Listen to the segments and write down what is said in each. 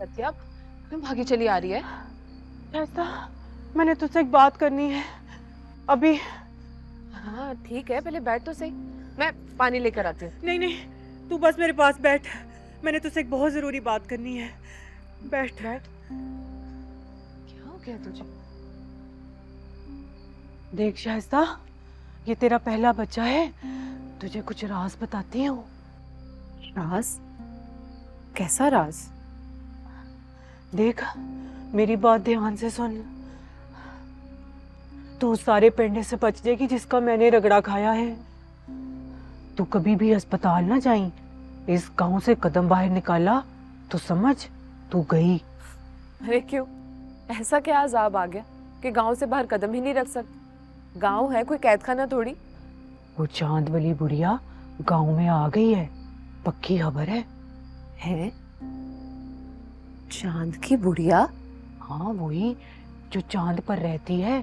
क्या अब क्यों भागी चली आ रही है? ऐसा मैंने तुझसे एक बात करनी है अभी। हाँ ठीक है, पहले बैठ तो सही, मैं पानी लेकर आती हूँ। नहीं नहीं, तू बस मेरे पास बैठ, मैंने तुझसे एक बहुत जरूरी बात करनी है। बैठ बैठ। क्या हो गया तुझे? देख शाइस्ता, ये तेरा पहला बच्चा है, तुझे कुछ राज बताती हूँ। राज? कैसा राज? देख मेरी बात ध्यान से सुन। तू उस सारे पेंडे से बच जाएगी जिसका मैंने रगड़ा खाया है। तू कभी भी अस्पताल ना जाई, इस गांव से कदम बाहर निकाला तो समझ तू गई। अरे क्यों, ऐसा क्या अजाब आ गया कि गांव से बाहर कदम ही नहीं रख सकते? गांव है कोई कैदखाना थोड़ी। वो चांद वाली बुढ़िया गांव में आ गई है, पक्की खबर है। है? चांद की बुढ़िया? हाँ वही जो चांद पर रहती है,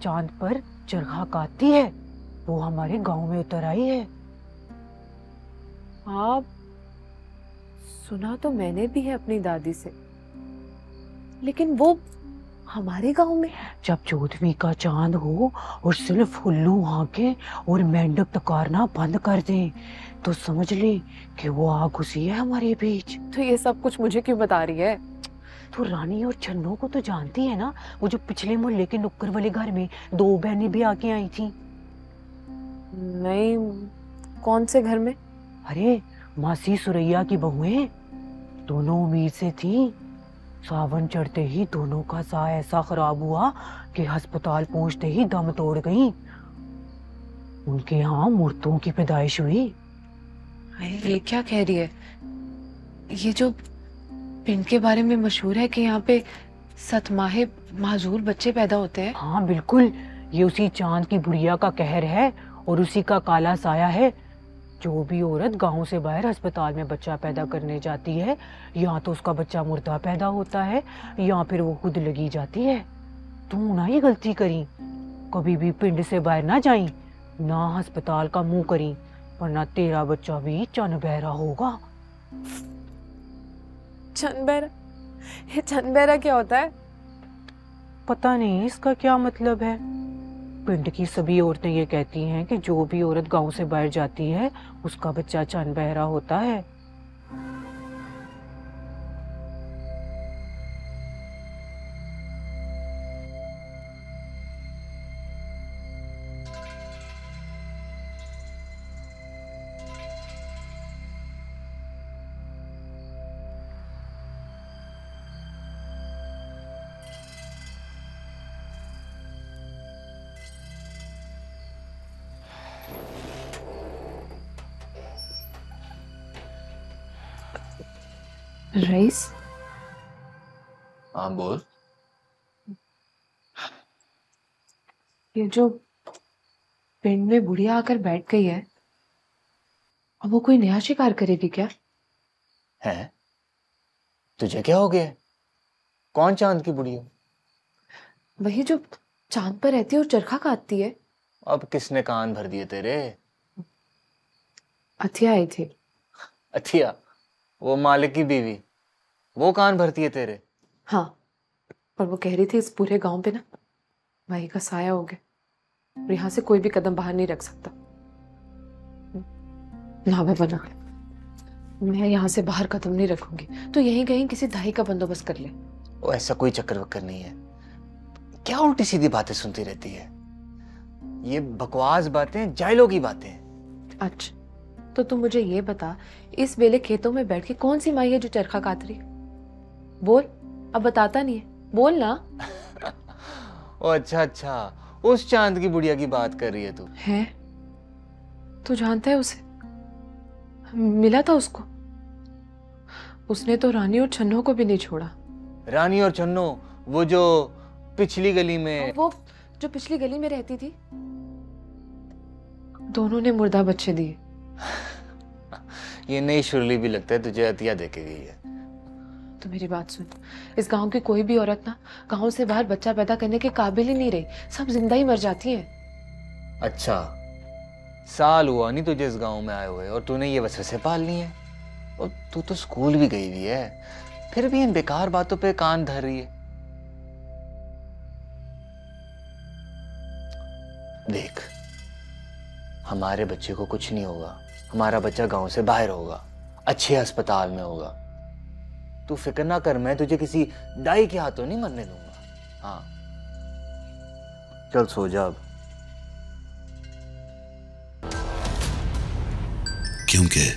चांद पर चरखा काटती है, वो हमारे गांव में उतर आई है। हाँ सुना तो मैंने भी है अपनी दादी से, लेकिन वो हमारे गांव में? जब 14वीं का चांद हो और सिर्फ उल्लू आके और मेंढक तकारना बंद कर दे तो समझ ले कि वो आ घुसी है हमारे बीच। तो ये सब कुछ मुझे क्यों बता रही है? तू रानी और छन्नू को तो जानती है ना, वो जो पिछले मोहल्ले के नुक्कर वाले घर में 2 बहनें भी आके आई थी। नहीं, कौन से घर में? अरे मासी सुरैया की बहुएं, दोनों उम्मीद से थी। सावन चढ़ते ही दोनों का साह ऐसा खराब हुआ कि अस्पताल पहुंचते ही दम तोड़ गई। उनके यहाँ मूर्तों की पैदाइश हुई। ये क्या कह रही है? ये जो पिंड के बारे में मशहूर है कि यहाँ पे सतमाहे माजूर बच्चे पैदा होते हैं? हाँ बिल्कुल, ये उसी चांद की बुढ़िया का कहर है और उसी का काला साया है। जो भी औरत गांव से बाहर अस्पताल में बच्चा पैदा करने जाती है, या तो उसका बच्चा मुर्दा पैदा होता है या फिर वो खुद लगी जाती है। तू ना ये गलती करी, कभी भी पिंड से बाहर ना जाई, ना अस्पताल का मुंह करी, वरना तेरा बच्चा भी चन बहरा होगा। चन बहरा? ये चन बहरा क्या होता है? पता नहीं इसका क्या मतलब है। पिंड की सभी औरतें ये कहती हैं कि जो भी औरत गांव से बाहर जाती है उसका बच्चा चन बहरा होता है। रईस? हाँ बोल। ये जो पिंड में बुढ़िया आकर बैठ गई है, अब वो कोई नया शिकार करेगी क्या? है? तुझे क्या हो गया? कौन चांद की बुढ़िया? वही जो चांद पर रहती है और चरखा काटती है। अब किसने कान भर दिए तेरे? अथिया आई थी। अथिया? वो मालिक की बीवी, वो कान भरती है तेरे? हाँ, और वो कह रही थी इस पूरे गांव पे ना भाई का साया हो गया और यहाँ से कोई भी कदम बाहर नहीं रख सकता। ना बना, मैं यहाँ से बाहर कदम नहीं रखूंगी, तो यहीं कहीं किसी दाई का बंदोबस्त कर ले। वो ऐसा कोई चक्कर वक्कर नहीं है। क्या उल्टी सीधी बातें सुनती रहती है? ये बकवास बातें, जाहिलों की बातें। अच्छा तो तू मुझे ये बता, इस वेले खेतों में बैठ के कौन सी माई है जो चरखा काट रही? बोल, अब बताता नहीं है, बोल ना। ओ अच्छा अच्छा, उस चांद की बुढ़िया की बात कर रही है तू? है? तू जानता है उसे? मिला था उसको, उसने तो रानी और छन्नो को भी नहीं छोड़ा। रानी और छन्नो? वो जो पिछली गली में? वो जो पिछली गली में रहती थी, दोनों ने मुर्दा बच्चे दिए। ये नहीं शुरली भी लगता है तुझे अतिया देके गई है। तो मेरी बात सुन, इस गांव की कोई भी औरत ना गांव से बाहर बच्चा पैदा करने के काबिल ही नहीं रही, सब जिंदा ही मर जाती है। अच्छा, साल हुआ नहीं तुझे इस गांव में आए हुए और तूने ये वसवसे पाल ली है। और तू तो स्कूल भी गई हुई है, फिर भी इन बेकार बातों पे कान धर रही है। देख, हमारे बच्चे को कुछ नहीं होगा, हमारा बच्चा गांव से बाहर होगा, अच्छे अस्पताल में होगा। तू फिक्र ना कर, मैं तुझे किसी दाई के हाथों नहीं मरने दूंगा। हाँ, चल सो जा अब। क्योंकि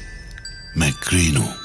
मैं ग्रीन हूं।